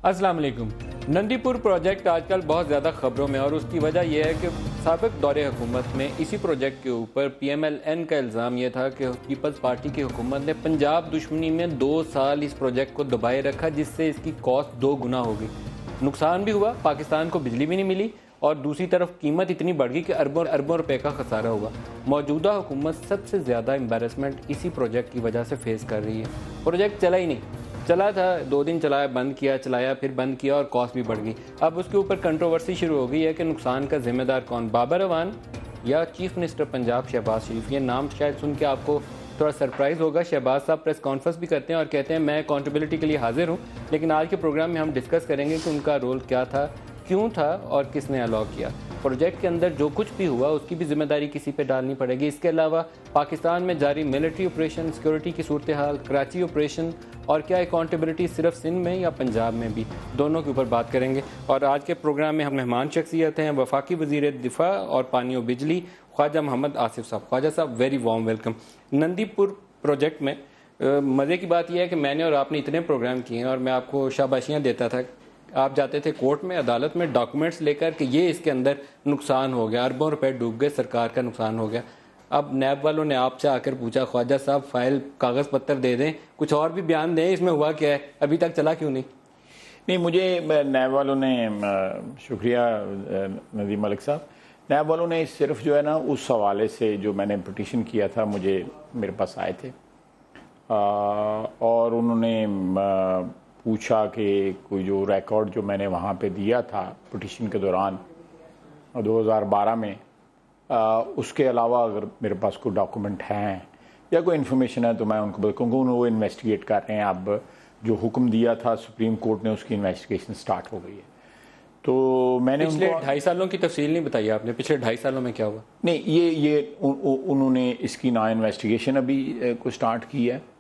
अस्सलाम वालेकुम। नंदीपुर प्रोजेक्ट आजकल बहुत ज़्यादा खबरों में और उसकी वजह यह है कि साबिक दौरे हुकूमत में इसी प्रोजेक्ट के ऊपर PMLN का इल्ज़ाम यह था कि पीपल्स पार्टी की हुकूमत ने पंजाब दुश्मनी में 2 साल इस प्रोजेक्ट को दबाए रखा, जिससे इसकी कॉस्ट 2 गुना हो गई। नुकसान भी हुआ, पाकिस्तान को बिजली भी नहीं मिली और दूसरी तरफ कीमत इतनी बढ़ गई कि अरबों अरबों रुपए का खसारा हुआ। मौजूदा हुकूमत सबसे ज़्यादा एम्बेरसमेंट इसी प्रोजेक्ट की वजह से फेस कर रही है। प्रोजेक्ट चला ही नहीं, चला था 2 दिन चलाया, बंद किया, चलाया, फिर बंद किया और कॉस्ट भी बढ़ गई। अब उसके ऊपर कंट्रोवर्सी शुरू हो गई है कि नुकसान का जिम्मेदार कौन, बाबर अवान या चीफ मिनिस्टर पंजाब शहबाज शरीफ। ये नाम शायद सुन के आपको थोड़ा सरप्राइज़ होगा। शहबाज साहब प्रेस कॉन्फ्रेंस भी करते हैं और कहते हैं मैं अकाउंटेबिलिटी के लिए हाजिर हूँ, लेकिन आज के प्रोग्राम में हम डिस्कस करेंगे कि उनका रोल क्या था, क्यों था और किसने अलाउ किया। प्रोजेक्ट के अंदर जो कुछ भी हुआ उसकी भी जिम्मेदारी किसी पे डालनी पड़ेगी। इसके अलावा पाकिस्तान में जारी मिलिट्री ऑपरेशन, सिक्योरिटी की सूरत हाल, कराची ऑपरेशन और क्या अकाउंटेबिलिटी सिर्फ सिंध में या पंजाब में भी, दोनों के ऊपर बात करेंगे। और आज के प्रोग्राम में हम मेहमान शख्सियत हैं वफाकी वज़ीर दिफा और पानी और बिजली ख्वाजा मोहम्मद आसिफ साहब। Khwaja Sahab very warm welcome. Nandipur project में मज़े की बात यह है कि मैंने और आपने इतने प्रोग्राम किए हैं और मैं आपको शाबाशियाँ देता था। आप जाते थे कोर्ट में, अदालत में डॉक्यूमेंट्स लेकर कि ये इसके अंदर नुकसान हो गया, अरबों रुपए डूब गए, सरकार का नुकसान हो गया। अब नैब वालों ने आपसे आकर पूछा ख्वाजा साहब फाइल कागज़ पत्तर दे दें, कुछ और भी बयान दें, इसमें हुआ क्या है, अभी तक चला क्यों नहीं? नहीं, मुझे नैब वालों ने शुक्रिया नदीम मलिक साहब, नैब वालों ने सिर्फ जो है ना उस हवाले से जो मैंने पिटीशन किया था मेरे पास आए थे और उन्होंने पूछा कि कोई जो रिकॉर्ड जो मैंने वहाँ पे दिया था पिटीशन के दौरान 2012 में उसके अलावा अगर मेरे पास कोई डॉक्यूमेंट हैं या कोई इन्फॉर्मेशन है तो मैं उनको बताऊँगा। वो इन्वेस्टिगेट कर रहे हैं। अब जो हुक्म दिया था सुप्रीम कोर्ट ने, उसकी इन्वेस्टिगेशन स्टार्ट हो गई है। तो मैंने पिछले 2.5 सालों की तफसील नहीं बताई आपने, पिछले 2.5 सालों में क्या हुआ? नहीं, उन्होंने इसकी ना इन्वेस्टिगेशन अभी को स्टार्ट की है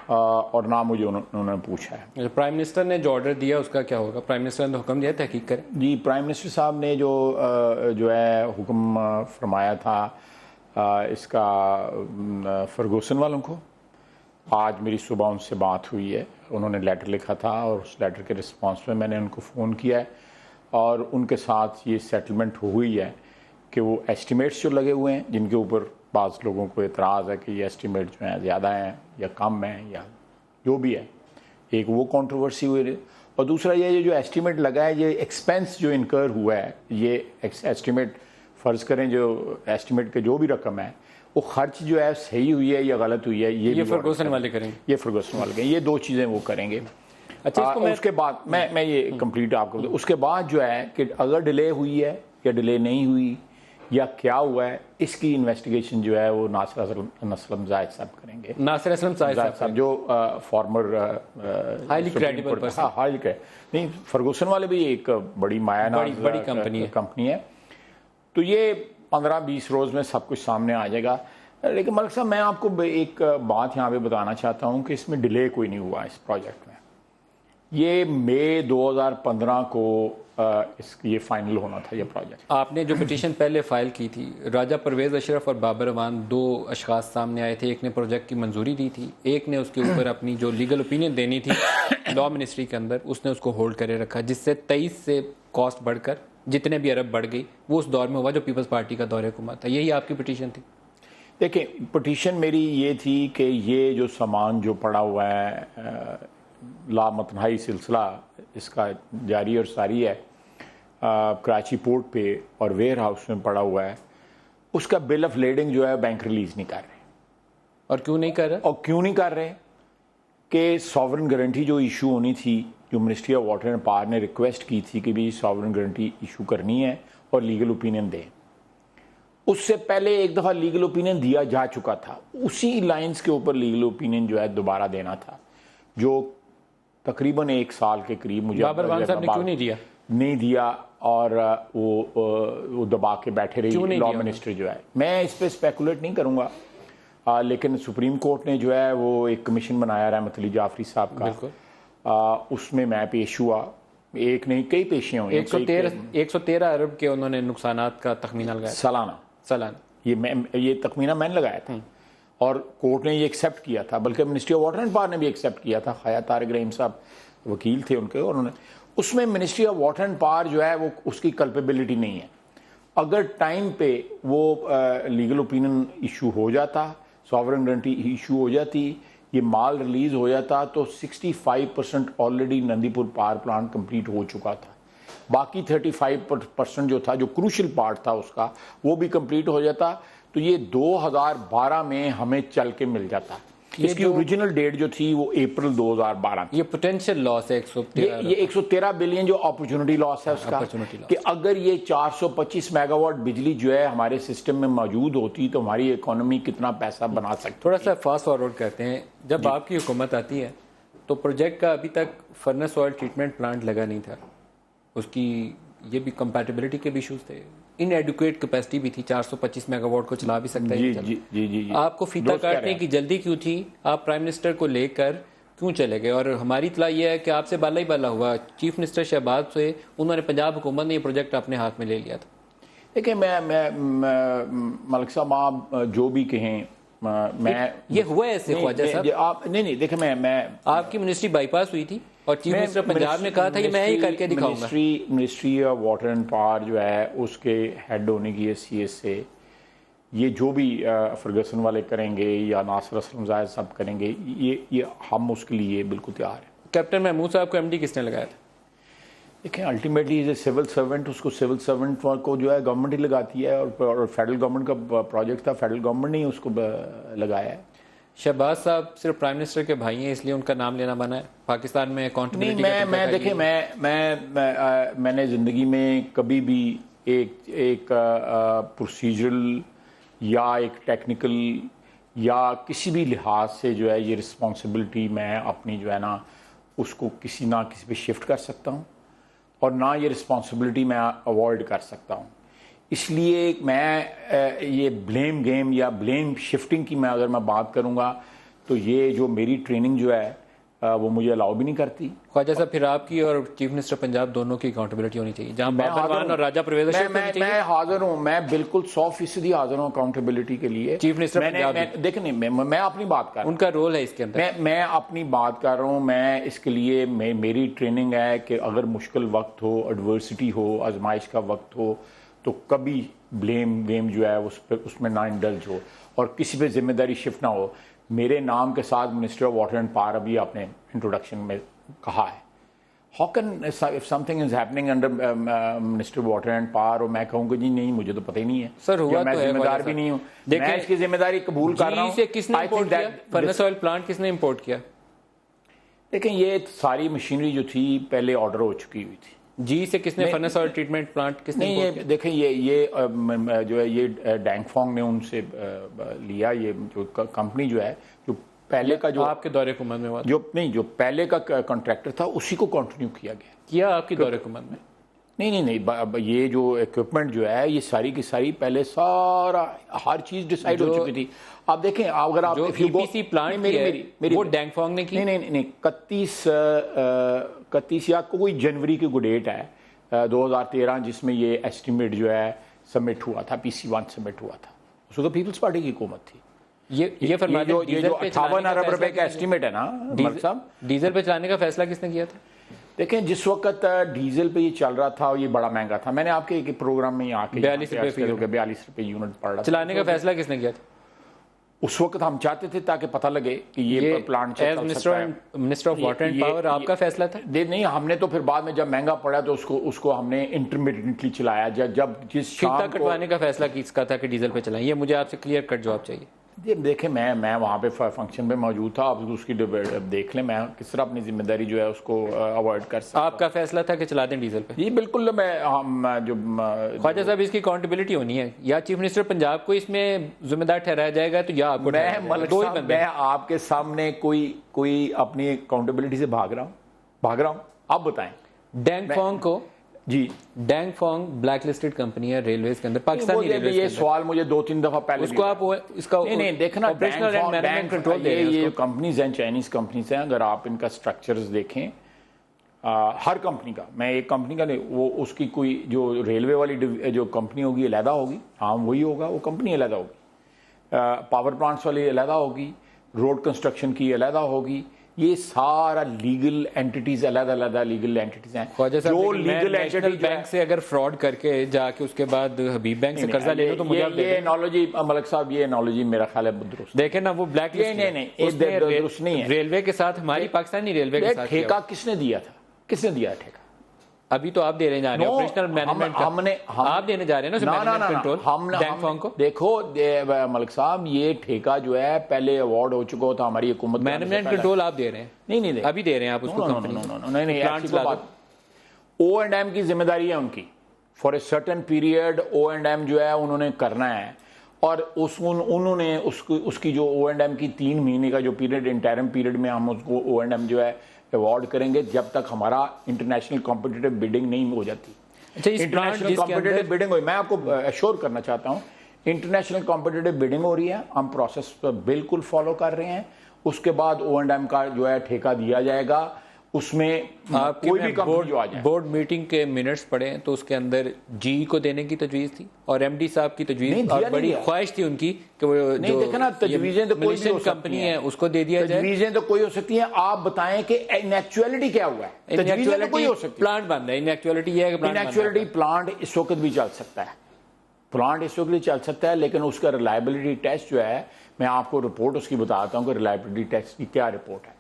और ना मुझे उन्होंने पूछा है। प्राइम मिनिस्टर ने जो ऑर्डर दिया उसका क्या होगा? प्राइम मिनिस्टर ने हुक्म दिया तहकीक करें। जी, प्राइम मिनिस्टर साहब ने जो है हुक्म फरमाया था इसका फर्गूसन वालों को। आज मेरी सुबह उनसे बात हुई है, उन्होंने लेटर लिखा था और उस लेटर के रिस्पांस में मैंने उनको फ़ोन किया है और उनके साथ ये सेटलमेंट हुई है कि वो एस्टिमेट्स जो लगे हुए हैं, जिनके ऊपर बाज़ लोगों को एतराज़ है कि ये एस्टिमेट जो हैं ज़्यादा हैं या कम हैं या जो भी है, एक वो कंट्रोवर्सी हुई है। और दूसरा ये जो एस्टिमेट लगा है, ये एक्सपेंस जो इनकर हुआ है, ये एस्टिमेट फ़र्ज़ करें जो एस्टिमेट के जो भी रकम है वो खर्च जो है सही हुई है या गलत हुई है, ये फर्गूसन वाले करेंगे। ये फर्गूसन वाले ये 2 चीज़ें वो करेंगे। अच्छा, उसके बाद मैं ये कंप्लीट आपको उसके बाद जो है कि अगर डिले हुई है या डिले नहीं हुई या क्या हुआ है, इसकी इन्वेस्टिगेशन जो है वो नासिर असलम जायद साहब करेंगे। नासिर असलम जायद साहब जो फॉर्मर हाईली क्रेडिबल पर्सन। हाँ, हाईली नहीं, फर्गूसन वाले भी एक बड़ी मायानाज़ बड़ी कंपनी है। तो ये 15-20 रोज़ में सब कुछ सामने आ जाएगा। लेकिन मलिक साहब, मैं आपको एक बात यहाँ पे बताना चाहता हूँ कि इसमें डिले कोई नहीं हुआ इस प्रोजेक्ट में। ये मई 2015 को ये फाइनल होना था ये प्रोजेक्ट। आपने जो पिटीशन पहले फाइल की थी, राजा परवेज़ अशरफ और बाबर अवान 2 अशखास सामने आए थे। एक ने प्रोजेक्ट की मंजूरी दी थी, एक ने उसके ऊपर अपनी जो लीगल ओपिनियन देनी थी लॉ मिनिस्ट्री के अंदर, उसने उसको होल्ड करे रखा, जिससे 23 से कॉस्ट बढ़कर जितने भी अरब बढ़ गई वो उस दौर में हुआ जो पीपल्स पार्टी का दौरे हुकूमत था। यही आपकी पिटीशन थी? देखिए, पिटीशन मेरी ये थी कि ये जो सामान जो पड़ा हुआ है, लामतनहाई सिलसिला इसका जारी और सारी है, कराची पोर्ट पे और वेयर हाउस में पड़ा हुआ है, उसका बिल ऑफ लेडिंग जो है बैंक रिलीज़ नहीं कर रहे। और क्यों नहीं कर रहे? और क्यों नहीं कर रहे कि सॉवरन गारंटी जो इशू होनी थी, जो ministry of water and power ने रिक्वेस्ट की थी कि भी सॉवरन गारंटी इशू करनी है और लीगल ओपिनियन दें, उससे पहले एक दफ़ा लीगल ओपिनियन दिया जा चुका था। उसी लाइंस के ऊपर लीगल ओपिनियन जो है दोबारा देना था, जो तकरीबन 1 साल के करीब मुझे बाबर अवान साहब ने क्यों नहीं दिया और वो दबा के बैठे रही लॉ मिनिस्टर जो है। मैं इस पर स्पेकुलेट नहीं करूँगा, लेकिन सुप्रीम कोर्ट ने जो है वो एक कमीशन बनाया रहमत अली जाफरी साहब का, उसमें मैं पेश हुआ। एक नहीं, कई पेशियाँ हुई। 113 अरब के उन्होंने नुकसानात का तखमीना लगाया सालाना। ये तखमीना मैंने लगाया था और कोर्ट ने ये एक्सेप्ट किया था, बल्कि ministry of water and power ने भी एक्सेप्ट किया था। खया तारिक रहीम साहब वकील थे उनके, और उसमें ministry of water and power जो है वो उसकी कल्पेबिलिटी नहीं है। अगर टाइम पे वो लीगल ओपिनियन इशू हो जाता, सॉवरेन गारंटी इशू हो जाती, ये माल रिलीज हो जाता, तो 65% already Nandipur power plant complete हो चुका था। बाकी 35% जो था, जो क्रूशल पार्ट था उसका, वो भी कंप्लीट हो जाता, तो ये 2012 में हमें चल के मिल जाता। इसकी ओरिजिनल डेट जो थी वो अप्रैल 2012 थी। ये पोटेंशियल लॉस है 113 ये 113 बिलियन जो अपॉर्चुनिटी लॉस है उसका, कि अगर ये 425 मेगावाट बिजली जो है हमारे सिस्टम में मौजूद होती तो हमारी इकोनॉमी कितना पैसा बना सकती। थोड़ा सा फास्ट फॉरवर्ड करते हैं, जब आपकी हुकूमत आती है तो प्रोजेक्ट का अभी तक फर्नेस ऑयल ट्रीटमेंट प्लांट लगा नहीं था, उसकी ये भी कंपैटिबिलिटी के भी इश्यूज थे, इनएडुकेट कैपेसिटी भी थी, 425 मेगावाट को चला भी सकता है। जी। आपको फीता काटने की जल्दी क्यों थी? आप प्राइम मिनिस्टर को लेकर क्यों चले गए? और हमारी इतला यह है कि आपसे बाला ही बाला हुआ, चीफ मिनिस्टर शहबाज से उन्होंने पंजाब हुकूमत ने ये प्रोजेक्ट अपने हाथ में ले लिया था। देखिए मैं मलिक साहब, आप जो भी कहें, मैं ये हुआ ऐसे ख्वाजा साहब, आप नहीं देखिए, मैं आपकी मिनिस्ट्री बाईपास हुई थी और चीफ मिनिस्टर पंजाब ने कहा था कि मैं ही करके दिखाऊंगा। Ministry of water and power जो है उसके हेड होने की हैसियत से ये जो भी फर्गसन वाले करेंगे या नासिर असलम ज़ाहिद साहब करेंगे, ये हम उसके लिए बिल्कुल तैयार हैं। कैप्टन महमूद साहब को एमडी किसने लगाया था? देखें, ultimately is a civil servant, उसको सिविल सर्वेंट को जो है गवर्नमेंट ही लगाती है, और फेडरल गवर्नमेंट का प्रोजेक्ट था, फेडरल गवर्नमेंट ने ही उसको लगाया है। शहबाज साहब सिर्फ प्राइम मिनिस्टर के भाई हैं इसलिए उनका नाम लेना बना है? पाकिस्तान में अकाउंटेबिलिटी मैं देखिए, मैंने ज़िंदगी में कभी भी एक प्रोसीजरल या एक टेक्निकल या किसी भी लिहाज से जो है ये रिस्पॉन्सिबिलिटी मैं अपनी जो है ना उसको किसी पे शिफ्ट कर सकता हूँ, और ना ये रिस्पॉन्सिबिलिटी मैं अवॉइड कर सकता हूँ। इसलिए मैं ये ब्लेम गेम या ब्लेम शिफ्टिंग की अगर मैं बात करूँगा तो ये जो मेरी ट्रेनिंग जो है वो मुझे अलाउ भी नहीं करती। ख्वाजा साहब, फिर आपकी और चीफ मिनिस्टर पंजाब दोनों की अकाउंटेबिलिटी होनी चाहिए, जहां बाबरवान और राजा परवेज मैं हाजिर हूँ, मैं बिल्कुल 100% हाजिर हूँ अकाउंटेबिलिटी के लिए। चीफ मिनिस्टर पंजाब देखें, मैं अपनी बात कर रहा हूँ, उनका रोल है इसके अंदर, मैं अपनी बात कर रहा हूँ। मैं इसके लिए मेरी ट्रेनिंग है कि अगर मुश्किल वक्त हो, एडवर्सिटी हो, आजमाइश का वक्त हो, तो कभी ब्लेम गेम जो है उसमें ना इंडल्ज हो और किसी पे जिम्मेदारी शिफ्ट ना हो। मेरे नाम के साथ minister of water and power अभी आपने इंट्रोडक्शन में कहा है। How can if something is happening under minister of water and power और मैं कहूँगा जी नहीं, मुझे तो पता ही नहीं है सर, हुआ मैं तो जिम्मेदार भी नहीं हूँ, मैं इसकी जिम्मेदारी कबूल कर रहा हूँ। किसने इंपोर्ट किया? फर्नेस ऑयल प्लांट किसने इंपोर्ट किया? देखें, ये सारी मशीनरी जो थी पहले ऑर्डर हो चुकी हुई थी। जी से किसने फर्नेस ऑयल ट्रीटमेंट प्लांट किसने? नहीं, ये देखें, ये जो है ये डैंगफोंग ने उनसे लिया। ये जो कंपनी जो है, जो पहले का जो आपके दौरे हुकूमत में हुआ, जो पहले का कॉन्ट्रैक्टर था उसी को कंटिन्यू किया आपकी दौरे हुकूमत में? नहीं, ये जो इक्विपमेंट जो है ये सारी की सारी पहले सारा हर चीज डिसाइड हो चुकी थी। आप देखें, अगर आप ईपीसी प्लांट मेरी वो डैंगफोंग ने की। नहीं 31 या कोई जनवरी की डेट है 2013 जिसमें ये एस्टिमेट जो है सबमिट हुआ था, PC1 सबमिट हुआ था। उसको तो पीपल्स पार्टी की हुकूमत थी। ये जो 58 अरब रुपए का एस्टिमेट है ना साहब, डीजल पे चलाने का फैसला किसने किया था? देखें, जिस वक्त डीजल पे ये चल रहा था ये बड़ा महंगा था। मैंने आपके एक प्रोग्राम में आके 42 रुपए यूनिट पड़ रहा था। चलाने का फैसला किसने किया था? उस वक्त हम चाहते थे ताकि पता लगे कि ये plant minister of water and power आपका फैसला था? नहीं, हमने तो फिर बाद में जब महंगा पड़ा तो उसको हमने इंटरमीडिएटली चलाया। जब जिस फीता कटवाने का फैसला किसका था कि डीजल पे चलाएं? ये मुझे आपसे क्लियर कट जवाब चाहिए। देखें, मैं वहाँ पे फंक्शन में मौजूद था, आप उसकी देख लें मैं किस तरह अपनी जिम्मेदारी जो है उसको अवॉइड कर सकता। आपका फैसला था कि चला दें डीजल पे? जी बिल्कुल। ख्वाजा साहब, इसकी अकाउंटेबिलिटी होनी है, या चीफ मिनिस्टर पंजाब को इसमें जिम्मेदार ठहराया जाएगा तो या आपको? मैं आपके सामने कोई अपनी अकाउंटेबिलिटी से भाग रहा हूँ? आप बताएं। डैंगफोंग को जी, डैंगफोंग ब्लैक लिस्टेड कंपनी है रेलवेज के अंदर, पाकिस्तानी रेलवेज। ये सवाल मुझे 2-3 दफा पहले उसको आप इसका नहीं देखना, ऑपरेशनल एंड मैनेजमेंट कंट्रोल दे रहे हैं। ये कंपनीज हैं, चाइनीज कंपनीज हैं। अगर आप इनका स्ट्रक्चर्स देखें, हर कंपनी का, मैं एक कंपनी का नहीं, वो उसकी कोई जो रेलवे वाली जो कंपनी होगी अलहदा होगी, हाँ वही होगा, वो कंपनी अलहदा होगी। पावर प्लांट्स वाली अलहदा होगी, रोड कंस्ट्रक्शन की अलहदा होगी, ये सारा लीगल एंटिटीज, अलग-अलग लीगल एंटिटीज हैं। ख्वाजा साहब, जो लेकिन मैं लीगल नेशनल एंटिटी बैंक से अगर फ्रॉड करके जाके उसके बाद हबीब बैंक से कर्जा ले लो तो मुझे आप दे ये दें। एनोलॉजी मलिक साहब, ये एनोलॉजी मेरा ख्याल है दुरुस्त देखें ना, वो ब्लैक लिस्ट नहीं, ये दुरुस्त नहीं है। रेलवे के साथ, हमारी पाकिस्तानी रेलवे के साथ ठेका किसने दिया था? किसने दिया ठेका? अभी तो आप दे रहे जा रहे हैं ऑपरेशनल मैनेजमेंट का। आप देने जा रहे हैं ना मैनेजमेंट कंट्रोल डैंगफोंग को। देखो मलिक साहब, ये ठेका जो है पहले अवार्ड हो चुका था हमारी हुकूमत। मैनेजमेंट कंट्रोल आप दे रहे हैं? नहीं, अभी दे रहे हैं आप उसको कंपनी? नहीं, ऐसी कोई बात। O&M की जिम्मेदारी है उनकी, for a certain period O&M जो है उन्होंने करना है, और उन्होंने उसकी जो O&M की 3 महीने का जो पीरियड, इंटरम पीरियड में हम उसको O&M जो है अवार्ड करेंगे जब तक हमारा इंटरनेशनल कॉम्पिटिटिव बिडिंग नहीं हो जाती। अच्छा, इंटरनेशनल कॉम्पिटिटिव बिडिंग हुई, मैं आपको अश्योर करना चाहता हूँ, इंटरनेशनल कॉम्पिटिटिव बिडिंग हो रही है, हम प्रोसेस बिल्कुल फॉलो कर रहे हैं। उसके बाद O&M का जो है ठेका दिया जाएगा, उसमें कोई भी कंपनी जो आ जाए। बोर्ड मीटिंग के मिनट्स पढ़े तो उसके अंदर जी को देने की तजवीज़ थी और एमडी साहब की तजवीज़, और बड़ी ख्वाहिश थी उनकी कि वो नहीं, देखो ना, तजवीज़ें तो कोई भी कंपनी है उसको दे दिया जाए। तजवीज़ें तो कोई हो सकती हैं, आप बताएं कि इनएक्चुअलिटी क्या हुआ है। तजवीज़ें तो कोई हो सकती है। प्लांट बंद है, इनएक्चुअलिटी ये है कि इनएक्चुअलिटी प्लांट इस वक्त भी चल सकता है, प्लांट इस वक्त भी चल सकता है, लेकिन उसका रिलायबिलिटी टेस्ट जो है, मैं आपको रिपोर्ट उसकी बताता हूँ कि रिलायबिलिटी टेस्ट की क्या रिपोर्ट है।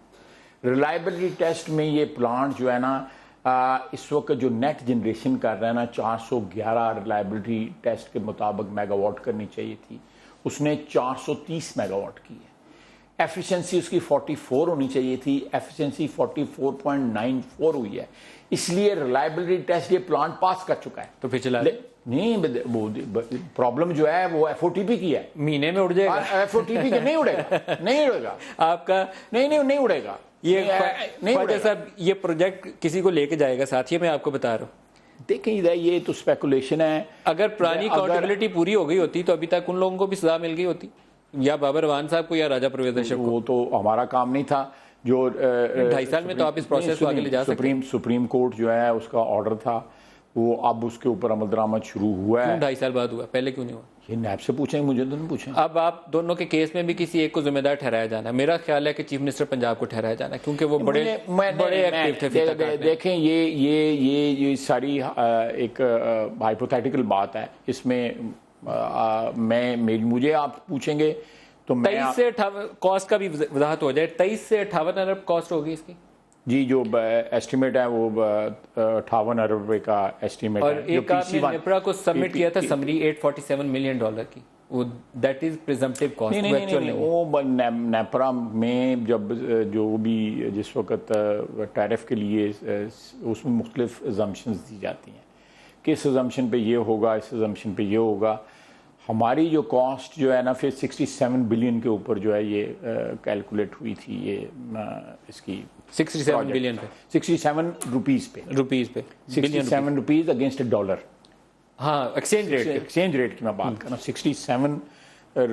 रिलायबिलिटी टेस्ट में ये प्लांट जो है ना, इस वक्त जो नेट जनरेशन कर रहा है ना, 411 रिलायबिलिटी टेस्ट के मुताबिक मेगावाट करनी चाहिए थी, उसने 430 मेगावाट की है। एफिशिएंसी उसकी 44 होनी चाहिए थी, एफिशिएंसी 44.94 हुई है, इसलिए रिलायबिलिटी टेस्ट ये प्लांट पास कर चुका है। तो फिर चला नहीं, प्रॉब्लम जो है वो FOTP की है, महीने में उड़ जाएगा। FOTP के नहीं उड़ेगा, नहीं उड़ेगा आपका, नहीं उड़ेगा ये ख्वाजा साहब, ये प्रोजेक्ट किसी को लेके जाएगा साथ ही, मैं आपको बता रहा हूँ। देखें, ये तो स्पेकुलेशन है। अगर पुरानी अकाउंटेबिलिटी पूरी हो गई होती तो अभी तक उन लोगों को भी सजा मिल गई होती, या बाबर वान साहब को या राजा परवेज अशरफ को। वो तो हमारा काम नहीं था। जो 2.5 साल में तो आप इस प्रोसेस को आगे ले जा सकते हैं। सुप्रीम कोर्ट जो है उसका ऑर्डर था, वो अब उसके ऊपर अमल दरामद शुरू हुआ है। 2.5 साल बाद हुआ, पहले क्यों नहीं हुआ? ये नैब से पूछेंगे, मुझे तो नहीं पूछें। अब आप दोनों के केस में भी किसी एक को जिम्मेदार ठहराया जाना है। मेरा ख्याल है कि चीफ मिनिस्टर पंजाब को ठहराया जाना है, क्योंकि वो बड़े एक्टिव थे। देखें, ये सारी एक हाइपोथेटिकल बात है, इसमें मुझे आप पूछेंगे तो 23 से 58 कॉस्ट का भी वजाहत हो जाए। 23 से 58 अरब कॉस्ट होगी इसकी। जी, जो एस्टिमेट है वो 58 अरब रुपए का एस्टिमेट है। और एक आपने नेपरा को सबमिट किया था समरी $847 मिलियन की, वो दैट इज प्रिजम्पटिव कॉस्ट। नहीं, वो नेपरा में जब जो भी जिस वक्त टैरिफ के लिए उसमें मुख्तलिफ अजम्पशंस दी जाती हैं कि इस अजम्पशन पे ये होगा, इस अजम्पशन पे ये होगा। हमारी जो कॉस्ट जो है ना, फिर 67 बिलियन के ऊपर जो है ये कैलकुलेट हुई थी, ये इसकी 67 बिलियन पे, 67 रुपीस पे 67 रुपीज अगेंस्ट डॉलर। हाँ, एक्सचेंज रेट की मैं बात कर रहा हूँ। 67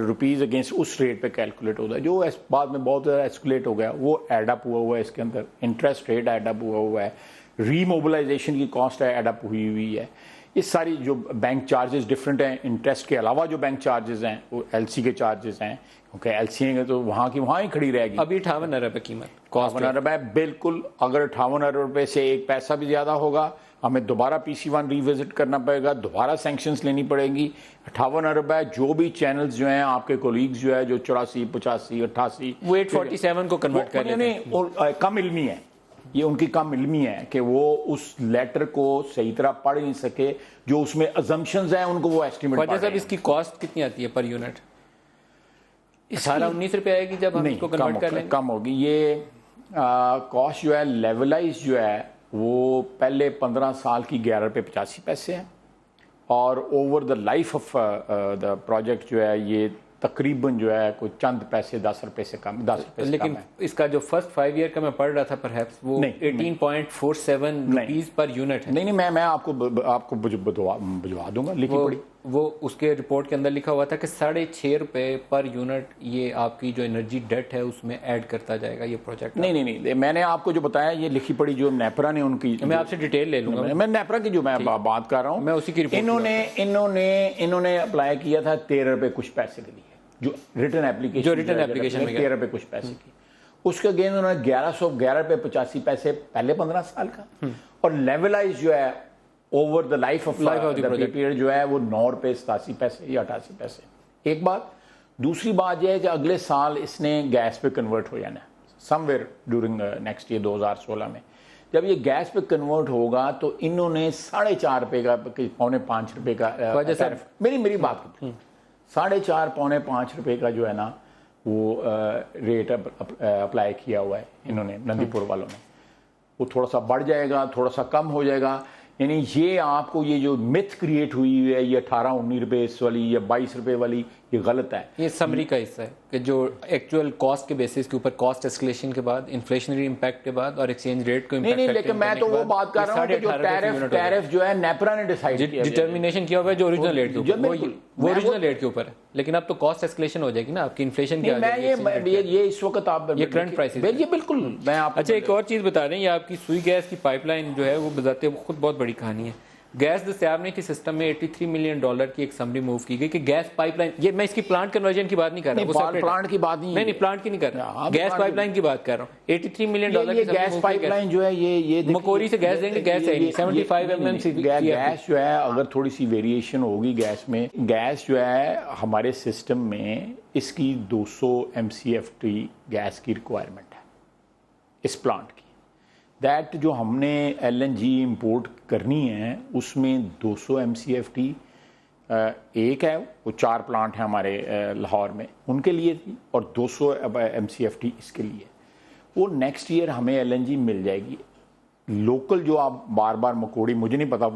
रुपीज अगेंस्ट उस रेट पे कैलकुलेट होता है, जो बाद में बहुत ज़्यादा एस्कुलेट हो गया। वो एडअप हुआ है, इसके अंदर इंटरेस्ट रेट एडअप हुआ है, रीमोबिलाइजेशन की कॉस्ट एडअप हुई है। ये सारी जो बैंक चार्जेस डिफरेंट हैं, इंटरेस्ट के अलावा जो बैंक चार्जेस हैं वो LC के चार्जेस हैं, क्योंकि LC है तो वहाँ की वहाँ ही खड़ी रहेगी। अभी 58 अरब है कीमत, 58 अरब है बिल्कुल। अगर 58 अरब रुपए से एक पैसा भी ज़्यादा होगा, हमें दोबारा PC1 रिविजिट करना पड़ेगा, दोबारा सैंक्शंस लेनी पड़ेगी। 58 अरब है। जो भी चैनल्स जो हैं आपके कोलीग्स जो है, जो 84, 85, 88, वो 847 को कन्वर्ट कर लेते हैं। कम इल्मी है, ये उनकी कम इल्मी है कि वो उस लेटर को सही तरह पढ़ नहीं सके, जो उसमें अजम्पशंस हैं उनको वो एस्टिमेट। ख्वाजा साहब, इसकी कॉस्ट कितनी आती है पर यूनिट? 18-19 रुपए आएगी जब हम इसको कन्वर्ट कर लेंगे? कम होगी। ये कॉस्ट जो है लेवलाइज जो है वो पहले 15 साल की 11 रुपये 85 पैसे है, और over the life of the project जो है ये तकरीबन जो है कोई चंद पैसे 10 रुपए से कम, 10 रुपए से लेकिन कम है। इसका जो फर्स्ट 5 ईयर का मैं पढ़ रहा था परहैप्स वो 18.47 रुपीज पर यूनिट है। नहीं, मैं आपको भिजवा दूंगा लिखी पड़ी। वो उसके रिपोर्ट के अंदर लिखा हुआ था कि 6.5 रुपए पर यूनिट ये आपकी जो एनर्जी डेट है उसमें ऐड करता जाएगा ये प्रोजेक्ट। नहीं, मैंने आपको जो बताया ये लिखी पड़ी जो नेपरा ने उनकी, मैं आपसे डिटेल ले लूंगा। मैं नेपरा की जो मैं बात कर रहा हूँ, मैं उसी की रिपोर्ट। इन्होंने अप्लाई किया था 13 रुपए कुछ पैसे के लिए, जो रिटर्न एप्लीकेशन में 13 रुपए कुछ पैसे की। उसके अगेन उन्होंने 1111 रुपये 85 पैसे पहले 15 साल का, और लेवलाइज जो है over the life of period जो है वो 9 रुपये 87 पैसे या 88 पैसे। एक बात। दूसरी बात यह है कि अगले साल इसने गैस पे कन्वर्ट हो जाना है समवेयर ड्यूरिंग नेक्स्ट ईयर 2016 में। जब ये गैस पे कन्वर्ट होगा तो इन्होंने 4.5 रुपये का 4.5 रुपये का मेरी बात करती 4.5 4.5 रुपये का जो है ना वो रेट अप्लाई किया हुआ है इन्होंने नंदीपुर वालों ने। वो थोड़ा सा बढ़ जाएगा, थोड़ा सा कम हो जाएगा। यानी ये आपको ये जो मिथ क्रिएट हुई है ये 18-19 रुपये वाली या 22 रुपये वाली, ये गलत है। ये समरी का हिस्सा है कि जो एक्चुअल कॉस्ट के बेसिस के ऊपर कॉस्ट एस्केलेशन के बाद, इन्फ्लेशनरी इम्पैक्ट के बाद और एक्सचेंज रेट को नहीं, लेकिन मैं तो वो बात कर रहा हूँ कि जो टैरिफ जो है नेपरा ने डिसाइड किया, डिटर्मिनेशन किया हुआ है जो ओरिजिनल रेट के ऊपर, वो ओरिजिनल रेट के ऊपर है। लेकिन अब तो कॉस्ट एस्केलेशन हो जाएगी ना आपकी इन्फ्लेशन की। ये इस वक्त आप ये करंट प्राइसेस, ये बिल्कुल मैं आप। अच्छा, एक और चीज बता रहे हैं, ये आपकी सुई गैस की पाइपलाइन जो है वो बताते हैं खुद बहुत बड़ी कहानी है। गैस दस्तियाब के सिस्टम में $83 मिलियन की एक समरी मूव की गई कि गैस पाइपलाइन, ये मैं इसकी प्लांट कन्वर्जन की बात नहीं कर रहा हूँ, प्लांट की बात नहीं प्लांट की नहीं कर रहा, गैस पाइपलाइन की बात कर रहा हूँ। $83 मिलियन की गैस पाइपलाइन जो है ये मकोरी से गैस देंगे, गैस है 75 mm गैस जो है अगर थोड़ी सी वेरिएशन होगी गैस में, गैस जो है हमारे सिस्टम में इसकी 200 MCFT गैस की रिक्वायरमेंट है इस प्लांट की। दैट जो हमने LNG इंपोर्ट करनी है उसमें 200 MCFT एक है, वो 4 प्लांट हैं हमारे लाहौर में, उनके लिए थी, और 200 MCFT इसके लिए। वो नेक्स्ट ईयर हमें LNG मिल जाएगी। लोकल जो आप बार बार मकोड़ी, मुझे नहीं पता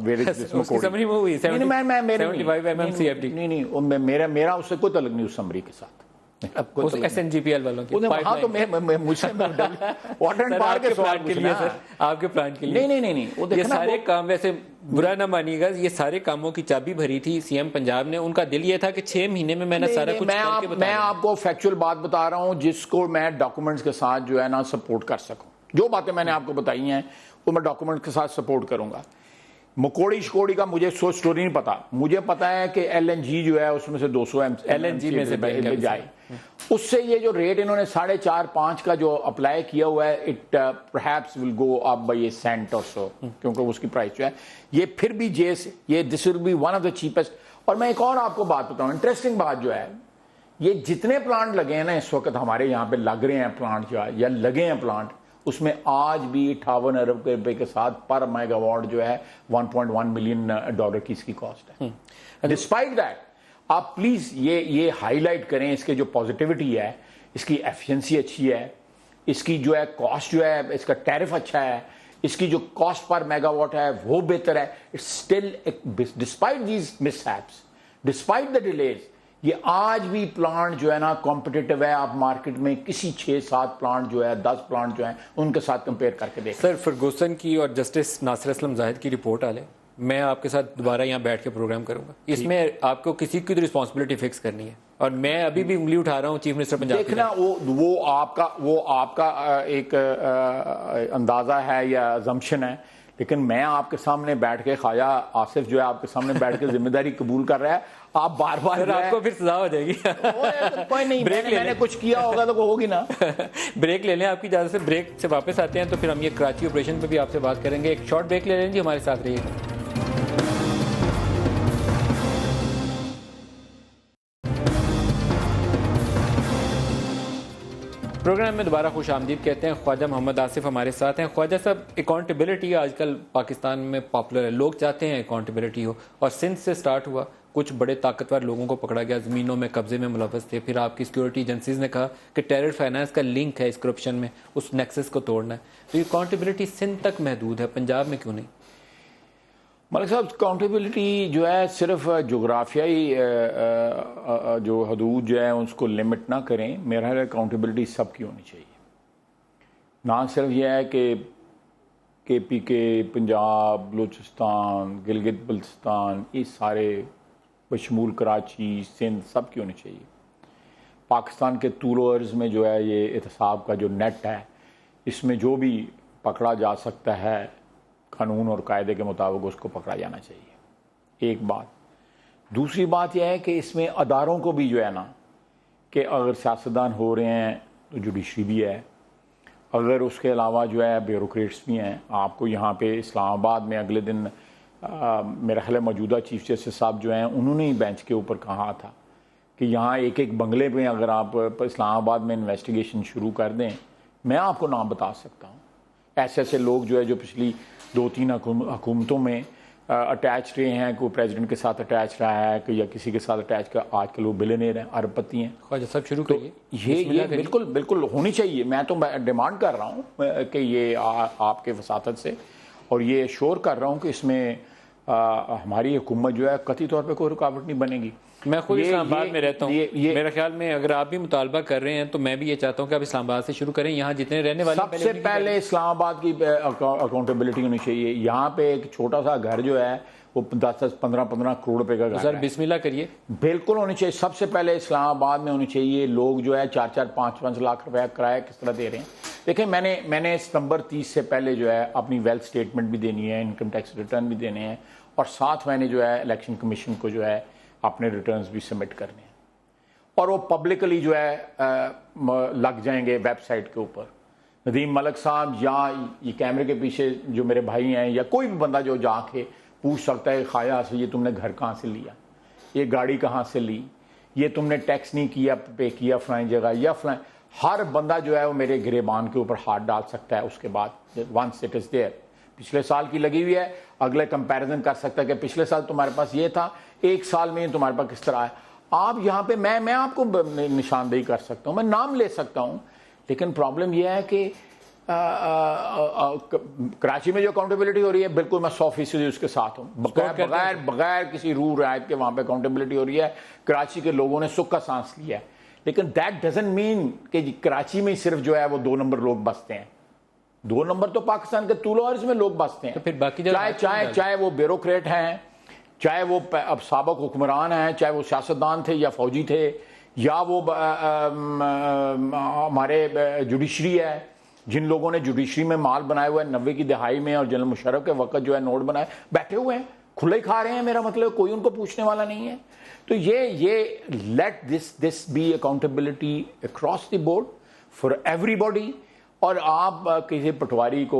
मेरा उससे कोई तल्लुक नहीं उस समरी के साथ। SNGPL वालों की हाँ, तो मैं मुझसे वाटर पार्क के सवाल के लिए सर, आपके प्लांट के लिए नहीं वो ये सारे काम, वैसे बुरा ना मानिएगा, ये सारे कामों की चाबी भरी थी सीएम पंजाब ने। उनका दिल ये था कि 6 महीने में मैंने सारा कुछ करके बता। मैं आपको फैक्चुअल बात बता रहा हूँ जिसको मैं डॉक्यूमेंट्स के साथ जो है ना सपोर्ट कर सकूं। जो बातें मैंने आपको बताई हैं वो मैं डॉक्यूमेंट के साथ सपोर्ट करूंगा। मकोड़ी शिकोड़ी का मुझे सोच स्टोरी नहीं पता, मुझे पता है कि LNG जो है उसमें से 200 LNG में से जाए, उससे ये जो रेट इन्होंने 4.5-5 का जो अप्लाई किया हुआ है, it perhaps will go up by $1 और सो, क्योंकि उसकी प्राइस जो है ये फिर भी ये this will be one of the cheapest. और मैं एक और आपको बात बताऊं, इंटरेस्टिंग बात जो है, ये जितने प्लांट लगे हैं ना इस वक्त हमारे यहाँ पे लग रहे हैं प्लांट जो है या लगे हैं प्लांट, उसमें आज भी 58 अरब रुपए के साथ पर मेगावाट जो है $1.1 मिलियन की इसकी कॉस्ट है। डिस्पाइट दैट आप प्लीज ये हाईलाइट करें इसके जो पॉजिटिविटी है, इसकी एफिशिएंसी अच्छी है, इसकी जो है कॉस्ट जो है, इसका टैरिफ अच्छा है, इसकी जो कॉस्ट पर मेगावाट है वो बेहतर है। It's still despite these mishaps, despite the delays, ये आज भी प्लांट जो है ना कॉम्पिटिटिव है। आप मार्केट में किसी 6-7 प्लांट जो है 10 प्लांट जो है उनके साथ कंपेयर करके देखें। सर, फर्गूसन की और जस्टिस नासिर असलम जाहिद की रिपोर्ट आ ले, मैं आपके साथ दोबारा यहाँ बैठ के प्रोग्राम करूंगा। इसमें आपको किसी की तो रिस्पॉन्सिबिलिटी फिक्स करनी है, और मैं अभी भी उंगली उठा रहा हूँ चीफ मिनिस्टर पंजाब। देखना वो आपका एक अंदाजा है या अजम्पशन है, लेकिन मैं आपके सामने बैठ के, ख्वाजा आसिफ जो है आपके सामने बैठ के जिम्मेदारी कबूल कर रहा है। आप बार बार आपको फिर सजा हो जाएगी। कोई नहीं, मैंने कुछ किया होगा तो वो होगी ना। ब्रेक ले लें आपकी इजाजत से, ब्रेक से वापस आते हैं तो फिर हम ये कराची ऑपरेशन पे भी आपसे बात करेंगे। एक शॉर्ट ब्रेक ले लें जी, हमारे साथ रहिएगा। प्रोग्राम में दोबारा खुश आमदीद कहते हैं। ख्वाजा मोहम्मद आसिफ हमारे साथ हैं। ख्वाजा साहब, अकाउंटेबिलिटी आजकल पाकिस्तान में पॉपुलर है, लोग चाहते हैं अकाउंटेबिलिटी हो, और सिंध से स्टार्ट हुआ, कुछ बड़े ताकतवर लोगों को पकड़ा गया, ज़मीनों में कब्जे में मुलव्वस थे, फिर आपकी सिक्योरिटी एजेंसीज ने कहा कि टेरर फाइनेंस का लिंक है इस करप्शन में, उस नेक्सस को तोड़ना है। तो ये अकाउंटेबिलिटी सिंध तक महदूद है, पंजाब में क्यों नहीं? मलिक साहब, अकाउंटेबिलिटी जो है सिर्फ जोग्राफियाई जो हदूद जो है उसको लिमिट ना करें। मेरा है अकाउंटेबिलिटी सबकी होनी चाहिए। ना सिर्फ यह है कि KPK, पंजाब, बलूचिस्तान, गिलगित बल्तिस्तान, ये सारे बशमूल कराची, सिंध, सबकी होनी चाहिए। पाकिस्तान के तूलो अर्ज़ में जो है ये एहतसाब का जो नेट है, इसमें जो भी पकड़ा जा सकता है कानून और कायदे के मुताबिक उसको पकड़ा जाना चाहिए, एक बात। दूसरी बात यह है कि इसमें अदारों को भी जो है ना, कि अगर सियासतदान हो रहे हैं तो जुडिशरी भी है, अगर उसके अलावा जो है ब्यूरोक्रेट्स भी हैं, आपको यहाँ पे इस्लामाबाद में अगले दिन मेरा ख्याल है मौजूदा चीफ जस्टिस साहब जो हैं उन्होंने ही बेंच के ऊपर कहा था कि यहाँ एक एक बंगले पे अगर आप इस्लामाबाद में इन्वेस्टिगेशन शुरू कर दें, मैं आपको नाम बता सकता हूँ ऐसे ऐसे लोग जो है जो पिछली 2-3 हुकूमतों में अटैच रहे हैं, कोई प्रेसिडेंट के साथ अटैच रहा है कि या किसी के साथ अटैच कर, आजकल वो बिलियनियर हैं, अरबपति हैं। ख्वाजा साहब शुरू करिए। ये बिल्कुल बिल्कुल होनी चाहिए। मैं तो डिमांड कर रहा हूँ कि ये आपके वसातत से, और ये श्योर कर रहा हूँ कि इसमें हमारी हुकूमत जो है कतई तौर पे कोई रुकावट नहीं बनेगी। मैं खुद इस्लामाबाद में रहता हूँ, मेरे ख्याल में अगर आप भी मुतालबा कर रहे हैं तो मैं भी ये चाहता हूँ कि आप इस्लामाबाद से शुरू करें। यहाँ जितने रहने वाले सबसे पहले इस्लामाबाद की अकाउंटेबिलिटी होनी चाहिए। यहाँ पे एक छोटा सा घर जो है वो 10-15 करोड़ रुपए का घर सर बिस्मिल्लाह करिए। बिल्कुल होनी चाहिए। सबसे पहले इस्लामाबाद में होनी चाहिए। लोग जो है 4-5 लाख रुपए किराया किस तरह दे रहे हैं। देखिए मैंने सितंबर 30 से पहले जो है अपनी वेल्थ स्टेटमेंट भी देनी है, इनकम टैक्स रिटर्न भी देने हैं, और साथ मैंने जो है इलेक्शन कमीशन को जो है अपने रिटर्न्स भी सबमिट करने हैं, और वो पब्लिकली जो है लग जाएंगे वेबसाइट के ऊपर। नदीम मलिक साहब या ये कैमरे के पीछे जो मेरे भाई हैं या कोई भी बंदा जो जाके पूछ सकता है ख्वाजा से ये तुमने घर कहाँ से लिया, ये गाड़ी कहाँ से ली, ये तुमने टैक्स नहीं किया, पे किया फलानी जगह या फलानी, हर बंदा जो है वो मेरे गिरेबान के ऊपर हाथ डाल सकता है। उसके बाद वंस इट इज़ देयर, पिछले साल की लगी हुई है, अगले कंपैरिजन कर सकता है कि पिछले साल तुम्हारे पास ये था, एक साल में तुम्हारे पास किस तरह है। आप यहाँ पे मैं आपको निशानदेही कर सकता हूँ, मैं नाम ले सकता हूँ, लेकिन प्रॉब्लम यह है कि कराची में जो अकाउंटेबिलिटी हो रही है बिल्कुल मैं 100% उसके साथ हूँ। बगैर किसी रूल रियायत के वहाँ पे अकाउंटेबिलिटी हो रही है। कराची के लोगों ने सुख का सांस लिया है, लेकिन दैट डजंट मीन कि कराची में सिर्फ जो है वो 2 नंबर लोग बसते हैं। 2 नंबर तो पाकिस्तान के तूल और इसमें लोग बसते हैं। तो फिर बाकी चाहे वो ब्यूरोक्रेट हैं, चाहे वो अब साबिक हुक्मरान हैं, चाहे वो सियासतदान थे या फौजी थे, या वो हमारे जुडिशरी है, जिन लोगों ने जुडिशरी में माल बनाया हुआ है 90 की दहाई में और जनरल मुशर्रफ के वक्त जो है नोट बनाए बैठे हुए हैं, खुले खा रहे हैं। मेरा मतलब कोई उनको पूछने वाला नहीं है। तो ये let this be accountability across the board for everybody. और आप किसी पटवारी को,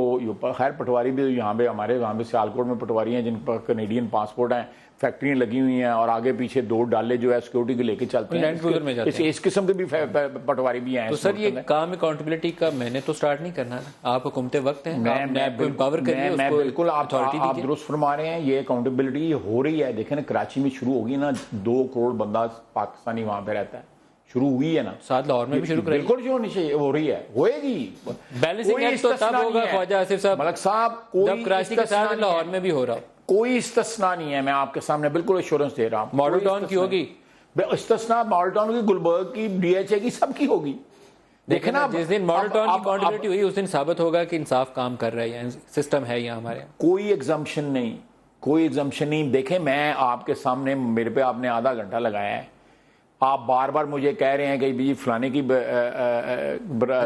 खैर पटवारी भी यहाँ पे हमारे वहाँ पे सियालकोट में पटवारी हैं जिन पर कनेडियन पासपोर्ट हैं, फैक्ट्रियाँ लगी हुई हैं और आगे पीछे 2 डाले जो है सिक्योरिटी के लेके चलते हैं। इस किस्म के भी पटवारी भी हैं। तो सर ये काम अकाउंटेबिलिटी का मैंने तो स्टार्ट नहीं करना ना, आप हुकूमते वक्त हैं, मैं बिल्कुल आप दुरुस्त फरमा रहे हैं। ये अकाउंटेबिलिटी हो रही है। देखें ना कराची में शुरू होगी ना, 2 करोड़ बंदा पाकिस्तानी वहाँ पे रहता है, शुरू हुई है ना, साथ लाहौर में भी शुरू करेंगे। बिल्कुल जो होनी चाहिए हो रही है, होएगी। बैलेंसिंग एक्ट तो तब होगा ख्वाजा आसिफ साहब, मलिक साहब, जब कराची के साथ लाहौर में भी हो रहा हो। कोई इस्तिस्ना नहीं है, मैं आपके सामने बिल्कुल एश्योरेंस दे रहा हूँ। मॉडल टाउन की होगी इस्तिस्ना, मॉडल टाउन की, गुलबर्ग की, डीएचए की, सबकी होगी। देखे ना, जिस दिन मॉडल टाउन की अकाउंटेबिलिटी हुई उस दिन साबित होगा कि इंसाफ काम कर रहा है, सिस्टम है यहाँ हमारे। कोई एग्जम्पशन नहीं, कोई एग्जम्पशन नहीं। देखें मैं आपके सामने, मेरे पे आपने आधा घंटा लगाया है, आप बार बार मुझे कह रहे हैं कि भी फलाने की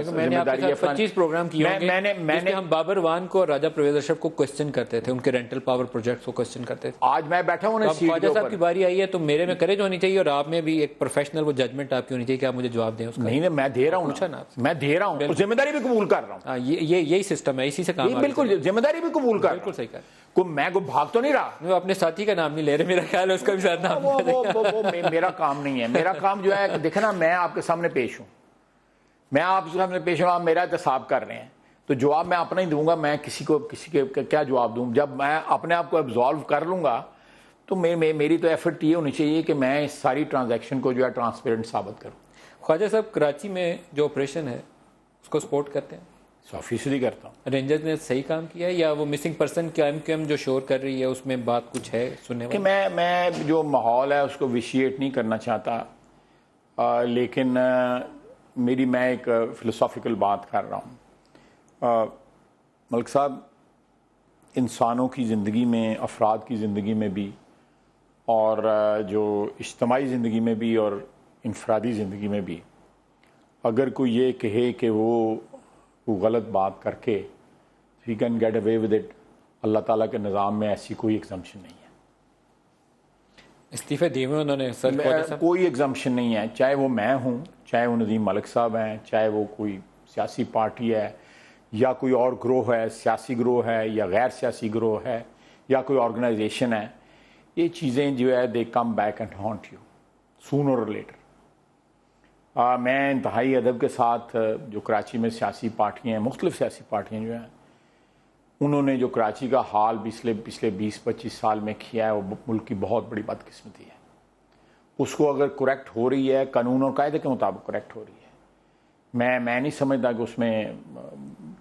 जिम्मेदारी है। 25 प्रोग्राम किए होंगे। मैंने हम बाबर वान को और राजा परवेज अशरफ को क्वेश्चन करते थे, उनके रेंटल पावर प्रोजेक्ट को क्वेश्चन करते थे। आज मैं बैठा हूँ ख्वाजा साहब की बारी आई है तो मेरे में करेज होनी चाहिए और आप में भी एक प्रोफेशनल वो जजमेंट आपकी होनी चाहिए कि आप मुझे जवाब दें उसका। नहीं, मैं दे रहा हूँ ना, मैं दे रहा हूँ, जिम्मेदारी भी कबूल कर रहा हूँ। यही सिस्टम है, इसी से काम। बिल्कुल जिम्मेदारी भी कबूल कर, बिल्कुल सही कर। मैं कोई भाग तो नहीं रहा। मैं अपने साथी का नाम नहीं ले रहे, मेरा ख्याल है उसका भी साथ नाम। वो मेरा काम नहीं है। मेरा काम जो है देखना, मैं आपके सामने पेश हूं, मैं आपके सामने पेश हूं, आप मेरा एहतसाब कर रहे हैं, तो जवाब मैं अपना ही दूंगा। मैं किसी के क्या जवाब दूं? जब मैं अपने आप को एब्जॉल्व कर लूंगा तो मेरी तो एफर्ट ये होनी चाहिए कि मैं इस सारी ट्रांजैक्शन को जो है ट्रांसपेरेंट साबित करूं। ख्वाजा साहब कराची में जो ऑपरेशन है उसको सपोर्ट करते हैं? 100% करता हूँ। रेंजर्स ने सही काम किया है या वो मिसिंग पर्सन के एमक्यूएम जो शोर कर रही है उसमें बात कुछ है सुनने में? मैं जो माहौल है उसको विशिएट नहीं करना चाहता, लेकिन मैं एक फिलोसॉफिकल बात कर रहा हूँ। मलिक साहब, इंसानों की ज़िंदगी में, अफराद की ज़िंदगी में भी, और जो इज्तमाई ज़िंदगी में भी और इनफरादी ज़िंदगी में भी, अगर कोई ये कहे कि वो गलत बात करके ही can get away with it, अल्लाह ताला के निज़ाम में ऐसी कोई एग्जम्पशन नहीं है। इस्तीफे दिए हुए उन्होंने सर, कोई एग्जम्पशन नहीं है। चाहे वो मैं हूँ, चाहे वो नदीम मलिक साहब हैं, चाहे वो कोई सियासी पार्टी है, या कोई और ग्रोह है, सियासी ग्रोह है या गैर सियासी ग्रोह है या कोई ऑर्गेनाइजेशन है, ये चीज़ें जो है they come back and haunt you sooner और लेटर। मैं इंतहाई अदब के साथ जो कराची में सियासी पार्टियाँ हैं, मुख्तलिफ सियासी पार्टियाँ जो हैं, उन्होंने जो कराची का हाल पिछले 20-25 साल में किया है वो मुल्क की बहुत बड़ी बदकिस्मती है। उसको अगर करेक्ट हो रही है, कानून और कायदे के मुताबिक करेक्ट हो रही है, मैं नहीं समझता कि उसमें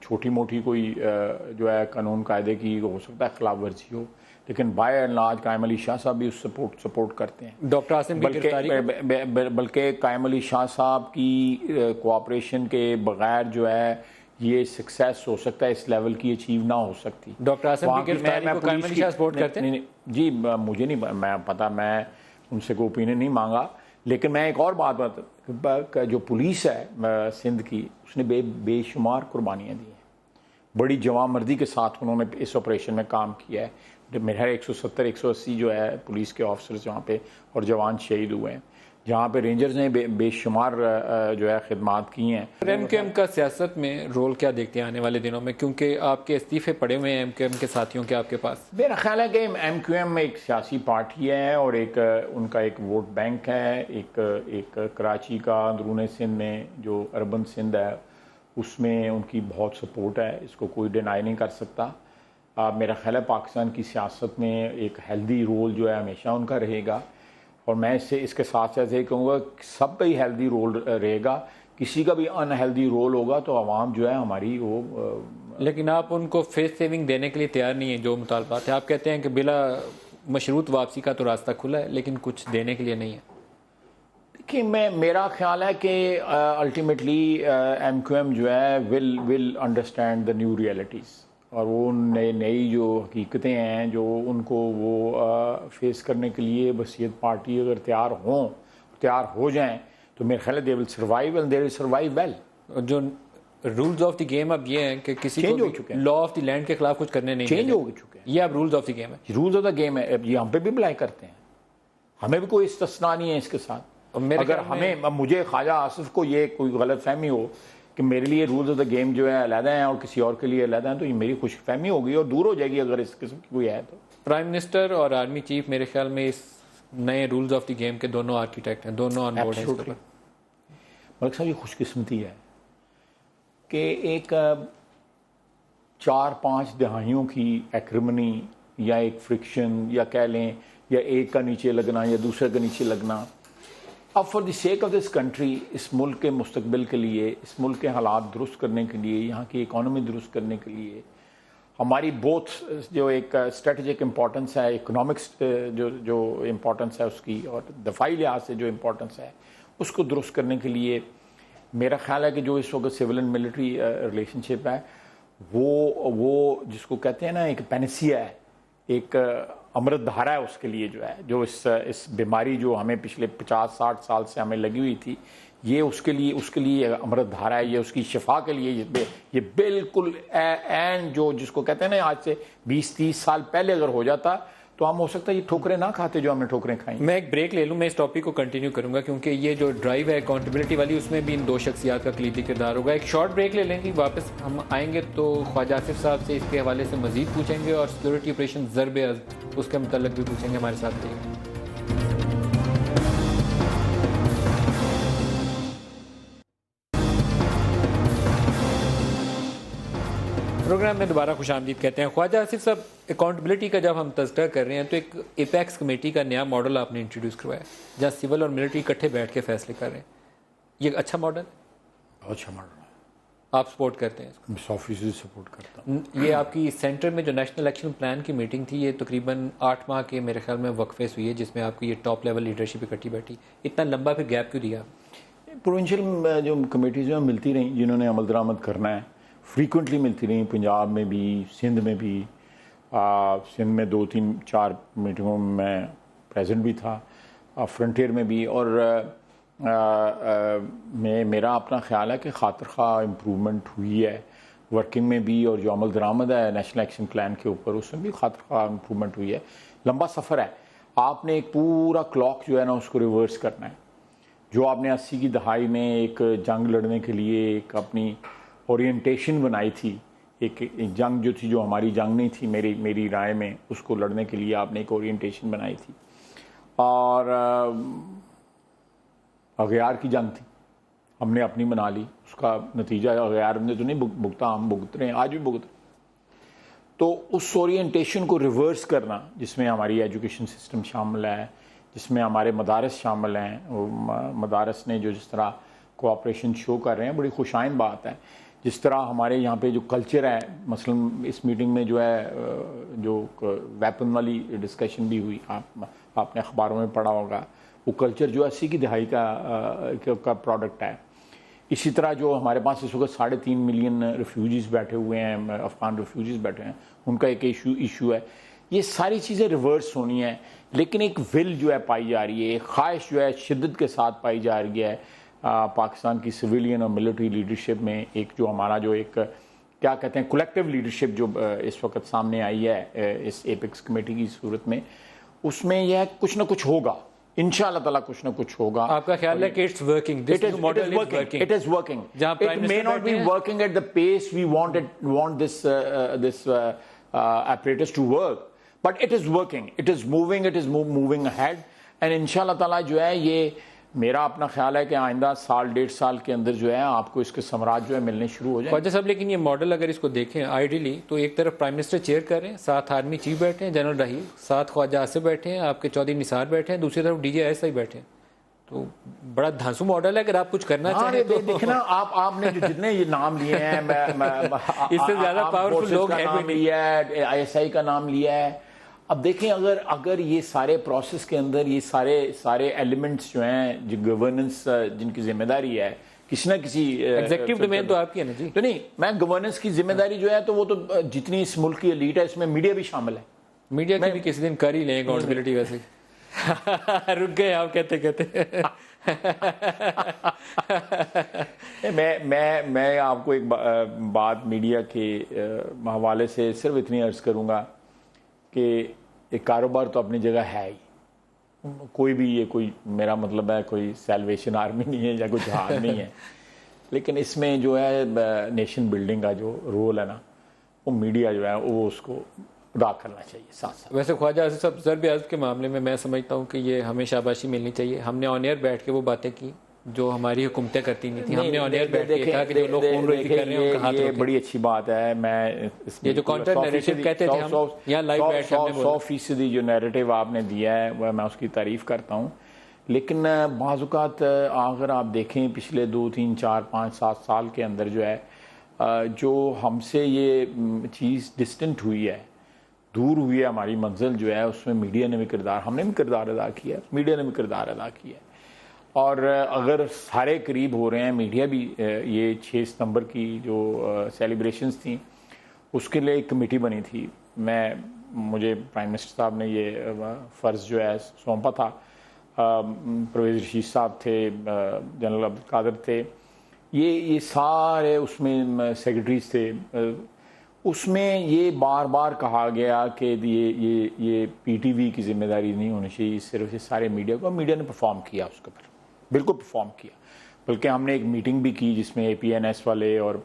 छोटी मोटी कोई जो है कानून कायदे की हो सकता है खिलाफ वर्जी हो, लेकिन बाय एंड लार्ज कायम अली शाह साहब भी उस सपोर्ट करते हैं। डॉक्टर आसिम की गिरफ्तारी बल्कि कायम अली शाह साहब की कोऑपरेशन के बगैर जो है ये सक्सेस हो सकता है, इस लेवल की अचीव ना हो सकती। डॉक्टर आसिम की गिरफ्तारी को कायम अली शाह सपोर्ट करते हैं? जी मुझे नहीं मैं पता, मैं उनसे कोई ओपिनियन नहीं मांगा, लेकिन मैं एक और बात बता, जो पुलिस है सिंध की, उसने बेशुमार कुर्बानियाँ दी हैं, बड़ी जवानमर्दी के साथ उन्होंने इस ऑपरेशन में काम किया है। मेरा 170-180 जो है पुलिस के ऑफिसर्स वहाँ पे और जवान शहीद हुए हैं, जहाँ पे रेंजर्स ने बेशुमार जो है खिदमात की हैं। एमक्यूएम का सियासत में रोल क्या देखते हैं आने वाले दिनों में, क्योंकि आपके इस्तीफे पड़े हुए हैं एमक्यूएम के साथियों के आपके पास? मेरा ख्याल है कि एमक्यूएम एक सियासी पार्टी है और एक उनका एक वोट बैंक है। एक कराची का अंदरूनी सिंध में जो अर्बन सिंध है उसमें उनकी बहुत सपोर्ट है, इसको कोई डिनाई नहीं कर सकता। मेरा ख्याल है पाकिस्तान की सियासत में एक हेल्दी रोल जो है हमेशा उनका रहेगा, और मैं इसके साथ साथ ये कहूँगा सबका ही हेल्दी रोल रहेगा। किसी का भी अनहेल्दी रोल होगा तो आवाम जो है हमारी वो लेकिन आप उनको फेस सेविंग देने के लिए तैयार नहीं है जो मुतालबात है। आप कहते हैं कि बिला मशरूत वापसी का तो रास्ता खुला है, लेकिन कुछ देने के लिए नहीं है। देखिए मेरा ख्याल है कि अल्टीमेटली एमक्यूएम जो है will understand the new realities, और वो नई जो हकीकतें हैं जो उनको वो फेस करने के लिए वसीयत पार्टी अगर तैयार हो जाएं तो मेरे ख्याल है they will survive and they will survive well. जो रूल्स ऑफ द गेम अब ये हैं कि किसी को भी लॉ ऑफ द लैंड के खिलाफ कुछ करने नहीं चेंज हो चुके हैं। ये अब रूल्स ऑफ द गेम है। रूल्स ऑफ द गेम है, अब ये हम पे भी अप्लाई करते हैं, हमें भी कोई इस्तिस्ना नहीं है इसके साथ। अगर मुझे ख्वाजा आसिफ को ये कोई गलत फहमी हो कि मेरे लिए रूल्स ऑफ द गेम जो है अलग हैं और किसी और के लिए अलग हैं, तो ये मेरी खुशफहमी होगी और दूर हो जाएगी अगर इस किस्म की कोई है तो। प्राइम मिनिस्टर और आर्मी चीफ मेरे ख्याल में इस नए रूल्स ऑफ द गेम के दोनों आर्किटेक्ट हैं, दोनों ऑन बोर्ड हैं। मलिक साहब ये खुशकिस्मती है कि एक 4-5 दहाइयों की एक्रिमनी या एक फ्रिक्शन या कह लें या एक का नीचे लगना या दूसरे का नीचे लगना, अब for the sake of this country, इस मुल्क के मुस्तकबिल के लिए, इस मुल्क के हालात दुरुस्त करने के लिए, यहाँ की इकॉनमी दुरुस्त करने के लिए, हमारी बोथ जो एक स्ट्रेटजिक इम्पोर्टेंस है, इकोनॉमिक्स जो इम्पोर्टेंस है उसकी, और दफाई लिहाज से जो इम्पोर्टेंस है उसको दुरुस्त करने के लिए मेरा ख्याल है कि जो इस वक्त सिविल एंड मिलिट्री रिलेशनशिप है वो जिसको कहते हैं ना एक पैनेसिया है, एक अमृत धारा है उसके लिए जो है, जो इस बीमारी जो हमें पिछले 50-60 साल से हमें लगी हुई थी, ये उसके लिए अमृत धारा है, ये उसकी शिफा के लिए ये बिल्कुल एंड जो जिसको कहते हैं ना आज से 20-30 साल पहले अगर हो जाता तो हम हो सकता है ये ठोकरें ना खाते जो हमने ठोकरें खाई। मैं एक ब्रेक ले लूँ, मैं इस टॉपिक को कंटिन्यू करूंगा क्योंकि ये जो ड्राइव है अकाउंटेबिलिटी वाली, उसमें भी इन दो शख्सियात का कलीदी किरदार होगा। एक शॉर्ट ब्रेक ले लेंगे, वापस हम आएंगे तो ख्वाजा आसिफ साहब से इसके हवाले से मजीद पूछेंगे और सिक्योरिटी ऑपरेशन ज़रब उसके मतलब भी पूछेंगे। हमारे साथ रहिए। प्रोग्राम में दोबारा खुशामदीद कहते हैं। ख्वाजा आसिफ साहब, अकाउंटेबिलिटी का जब हम तज़किरा कर रहे हैं तो एक एपेक्स कमेटी का नया मॉडल आपने इंट्रोड्यूस करवाया जहाँ सिविल और मिलिट्री इकट्ठे बैठ के फैसले कर रहे हैं। ये अच्छा मॉडल? बहुत अच्छा मॉडल है। आप सपोर्ट करते हैं इसको? 100% सपोर्ट करता हूँ। ये आपकी सेंटर में जो नेशनल एक्शन प्लान की मीटिंग थी, ये तकरीबन 8 माह के मेरे ख्याल में वक्फे से हुई है, जिसमें आपकी ये टॉप लेवल लीडरशिप इकट्ठी बैठी। इतना लंबा फिर गैप क्यों दिया? प्रोविंशियल जो कमेटीज में मिलती रही, जिन्होंने अमल दरामद करना है, फ्रीक्वेंटली मिलती रही, पंजाब में भी, सिंध में भी। सिंध में 2-3-4 मीटिंगों में मैं प्रेजेंट भी था, फ्रंटियर में भी, और मेरा अपना ख्याल है कि खातिर खा इम्प्रूवमेंट हुई है वर्किंग में भी, और जो अमल दरामद है नेशनल एक्शन प्लान के ऊपर उसमें भी खातिर खा इम्प्रूवमेंट हुई है। लंबा सफ़र है, आपने एक पूरा क्लॉक जो है ना उसको रिवर्स करना है। जो आपने 80 की दहाई में एक जंग लड़ने के लिए एक अपनी ओरिएंटेशन बनाई थी, एक जंग जो थी, जो हमारी जंग नहीं थी मेरी राय में, उसको लड़ने के लिए आपने एक ओरिएंटेशन बनाई थी। और अगयार की जंग थी, हमने अपनी बना ली, उसका नतीजा अगयार ने तो नहीं भुगता, हम भुगत रहे हैं, आज भी भुगत रहे हैं। तो उस ओरिएंटेशन को रिवर्स करना, जिसमें हमारी एजुकेशन सिस्टम शामिल है, जिसमें हमारे मदारस शामिल हैं, मदारस ने जो जिस तरह कोऑपरेशन शो कर रहे हैं, बड़ी खुशाइन बात है। जिस तरह हमारे यहाँ पे जो कल्चर है, मसलन इस मीटिंग में जो है जो वेपन वाली डिस्कशन भी हुई, आपने अखबारों में पढ़ा होगा, वो कल्चर जो 80 की दहाई का प्रोडक्ट है। इसी तरह जो हमारे पास इस वक्त 3.5 मिलियन रेफ्यूजीज़ बैठे हुए हैं, अफ़गान रेफ्यूजीज़ बैठे हैं, उनका एक इशू है। ये सारी चीज़ें रिवर्स होनी है, लेकिन एक विल जो है पाई जा रही है, एक ख्वाहिश जो है शिद्दत के साथ पाई जा रही है पाकिस्तान की सिविलियन और मिलिट्री लीडरशिप में। एक जो हमारा जो एक क्या कहते हैं कलेक्टिव लीडरशिप जो इस वक्त सामने आई है इस एपेक्स कमेटी की सूरत में, उसमें यह कुछ ना कुछ होगा, इंशाअल्लाह ताला कुछ ना कुछ होगा। आपका ख्याल है कि it's working, this model is working? It is working. It may not be working at the pace we want this apparatus to work, but it is working. It is moving. It is moving ahead. And इंशाअल्लाह ताला जो है, ये मेरा अपना ख्याल है कि आइंदा 1.5 साल के अंदर जो है आपको इसके समराज जो है मिलने शुरू हो जाए। ख्वाजा साहब, लेकिन ये मॉडल अगर इसको देखें आइडियली, तो एक तरफ प्राइम मिनिस्टर चेयर कर रहे हैं, साथ आर्मी चीफ बैठे हैं जनरल रहील, साथ ख्वाजा आसिफ बैठे हैं, आपके चौधरी निसार बैठे हैं, दूसरी तरफ DJISI बैठे हैं। तो बड़ा धांसू मॉडल है। अगर आप कुछ करना चाहें तो देखना, आपने जो जितने ये नाम लिए हैं, इससे ज्यादा पावरफुल लोग हैं, लिया है, ISI का नाम लिया है। अब देखें, अगर ये सारे प्रोसेस के अंदर ये सारे एलिमेंट्स जो हैं, जो गवर्नेंस जिनकी जिम्मेदारी है, किसी ना किसी एग्जीक्यूटिव डोमेन तो आपकी है ना जी, तो नहीं, मैं गवर्नेंस की जिम्मेदारी जो है, तो वो तो जितनी इस मुल्क की एलीट है, इसमें मीडिया भी शामिल है। मीडिया की भी किसी दिन कर ही लें अकाउंटेबिलिटी वैसे। रुक गए आप कहते मैं आपको एक बात मीडिया के हवाले से सिर्फ इतनी अर्ज करूंगा कि एक कारोबार तो अपनी जगह है ही, कोई भी, ये कोई मेरा मतलब है कोई सैल्वेशन आर्मी नहीं है या कोई जहाज नहीं है, लेकिन इसमें जो है नेशन बिल्डिंग का जो रोल है ना, वो मीडिया जो है वो उसको अदा करना चाहिए साथ साथ। वैसे ख्वाजा आसिफ साहब, ज़र्ब अज़ब के मामले में मैं समझता हूँ कि ये हमें शाबाशी मिलनी चाहिए। हमने ऑन एयर बैठ के वो बातें की जो हमारी हुकूमतें करती नहीं थी। हमने ऑन एयर बैठ के कहा कि जो लोग खून रोज़ी कर रहे हैं उनका हाथ रोकें। ये बड़ी अच्छी बात है। मैं ये जो काउंटर नैरेटिव कहते थे हम यहाँ लाइव बैठ के हमने 100% जो नैरेटिव आपने दिया है वह मैं उसकी तारीफ करता हूँ, लेकिन बाज़ औक़ात अगर आप देखें पिछले 2, 3, 4, 5, 7 साल के अंदर जो है जो हमसे ये चीज़ डिस्टेंट हुई है, दूर हुई है हमारी मंजिल जो है, उसमें मीडिया ने भी किरदार, हमने भी किरदार अदा किया, मीडिया ने भी किरदार अदा किया। और अगर सारे करीब हो रहे हैं, मीडिया भी ये 6 सितंबर की जो सेलिब्रेशंस थी उसके लिए एक कमेटी बनी थी। मुझे प्राइम मिनिस्टर साहब ने ये फ़र्ज़ जो है सौंपा था, परवेज़ रशीद साहब थे, जनरल अब्दुल कादिर थे, ये सारे उसमें सेक्रेटरीज थे। उसमें ये बार बार कहा गया कि ये PTV की जिम्मेदारी नहीं होनी चाहिए, सिर्फ ये सारे मीडिया को। मीडिया ने परफॉर्म किया उसके ऊपर, बिल्कुल परफॉर्म किया। बल्कि हमने एक मीटिंग भी की जिसमें APNS वाले और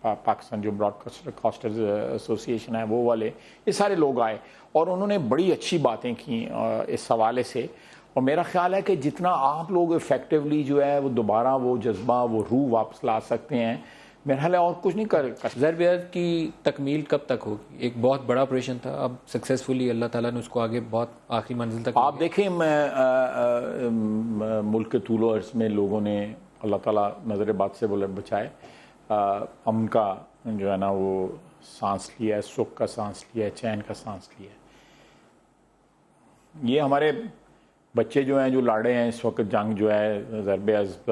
पाकिस्तान जो ब्रॉडकास्टर्स एसोसिएशन है वो वाले, ये सारे लोग आए और उन्होंने बड़ी अच्छी बातें की इस हवाले से। और मेरा ख्याल है कि जितना आप लोग इफ़ेक्टिवली जो है वो दोबारा वो जज्बा, वो रूह वापस ला सकते हैं, मेरा ख्याल है और कुछ नहीं कर। ज़र्ब अज़ब की तकमील कब तक होगी? एक बहुत बड़ा ऑपरेशन था, अब सक्सेसफुली अल्लाह ताला ने उसको आगे बहुत आखिरी मंजिल तक। आप देखें, मुल्क के तूलो अर्ज़ में लोगों ने, अल्लाह ताला नज़र बात से बचाए, अमन का जो है ना वो सांस लिया है, सुख का सांस लिया है, चैन का सांस लिया है। ये हमारे बच्चे जो हैं, जो लाड़े हैं इस वक्त जंग जो है ज़र्ब अज़ब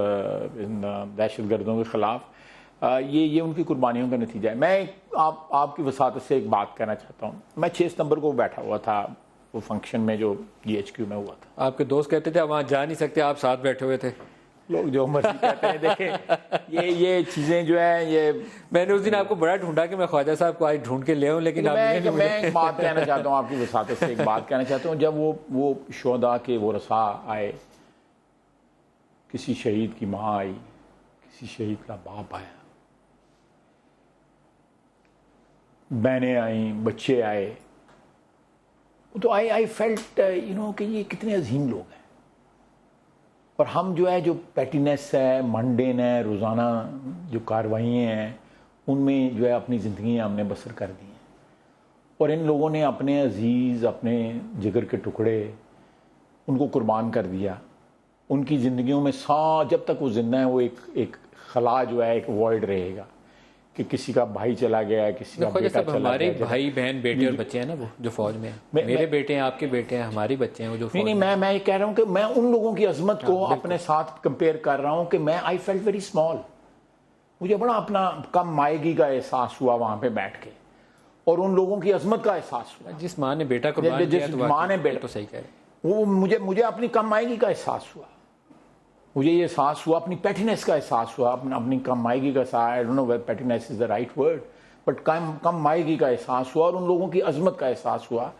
दहशतगर्दों के ख़िलाफ़, ये उनकी कुर्बानियों का नतीजा है। मैं आपकी वसात से एक बात कहना चाहता हूँ। मैं 6 सितंबर को बैठा हुआ था वो फंक्शन में जो GHQ में हुआ था। आपके दोस्त कहते थे आप वहाँ जा नहीं सकते, आप साथ बैठे हुए थे। लोग जो मर्जी कहते हैं, देखें ये चीज़ें जो है, ये मैंने उस दिन आपको बड़ा ढूंढा कि मैं ख्वाजा साहब को आज ढूंढ के ले आऊँ, लेकिन मैं एक बात कहना चाहता हूँ, आपकी वसात से एक बात कहना चाहता हूँ। जब वो शोहदा के वो रसा आए, किसी शहीद की माँ आई, किसी शहीद का बाप आया, बहनें आई, बच्चे आए, तो आई फेल्ट कि ये कितने अजीम लोग हैं। और हम जो है, जो पैटीनेस है, मंडेन है, रोज़ाना जो कार्रवाइयाँ हैं, उनमें जो है अपनी ज़िंदगी हमने बसर कर दी हैं। और इन लोगों ने अपने अजीज़, अपने जिगर के टुकड़े, उनको कुर्बान कर दिया। उनकी ज़िंदगियों में जब तक वो जिंदा है, वो एक खला जो है, एक वॉइड रहेगा कि किसी का भाई चला गया, किसी का बेटा चला हमारे गया। भाई बहन बेटे और बच्चे हैं ना, वो जो फौज में हैं, मेरे बेटे हैं, आपके बेटे हैं, हमारे बच्चे हैं, वो जो नहीं, मैं ये कह रहा हूँ कि मैं उन लोगों की अजमत को अपने साथ कंपेयर कर रहा हूँ कि मैं आई फेल्ट वेरी स्मॉल। मुझे बड़ा अपना कम मायगी का एहसास हुआ वहाँ पे बैठ के, और उन लोगों की अजमत का एहसास हुआ। जिस माँ ने बेटा कुर्बान किया, जिस माँ ने बेटा, तो सही कह रहे, वो मुझे अपनी कम मायगी का एहसास हुआ। मुझे ये एहसास हुआ, अपनी पैटीनेस का एहसास हुआ, अपनी कम मायगी का एहसास। I don't know whether pettiness is the right word, but कम मायगी का एहसास हुआ, और उन लोगों की अजमत का एहसास हुआ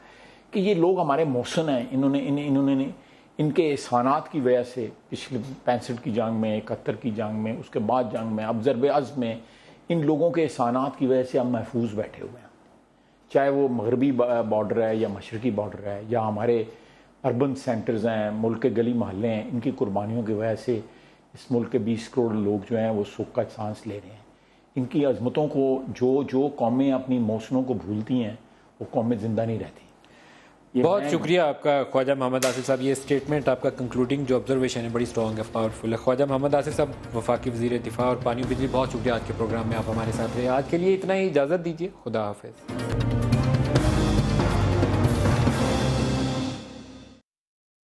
कि ये लोग हमारे मोहसिन हैं। इन्होंने इनके एहसानात की वजह से पिछले 65 की जंग में, 71 की जंग में, उसके बाद जंग में, अब ज़र्ब-ए-अज़्म में, इन लोगों के एहसानात की वजह से हम महफूज बैठे हुए हैं। चाहे वो मगरबी बॉर्डर है या मशरकी बॉर्डर है, या हमारे अर्बन सेंटर्स हैं, मुल्क के गली मोहल्ले हैं, इनकी कुर्बानियों की वजह से इस मुल्क के 20 करोड़ लोग जो हैं वो सुख का सांस ले रहे हैं। इनकी अजमतों को जो कौमें अपनी मौसमों को भूलती हैं, वो कौमें ज़िंदा नहीं रहती। बहुत शुक्रिया आपका ख्वाजा मोहम्मद आसिफ साहब। ये स्टेटमेंट आपका कंक्लूडिंग जो ऑब्जर्वेशन है बड़ी स्ट्रॉन्ग है, पावरफुल है। ख्वाजा मोहम्मद आसिफ साहब, वफाकी वज़ीर दिफा और पानी बिजली, बहुत शुक्रिया आज के प्रोग्राम में आप हमारे साथ रहे। आज के लिए इतना ही, इजाज़त दीजिए, खुदा हाफिज़।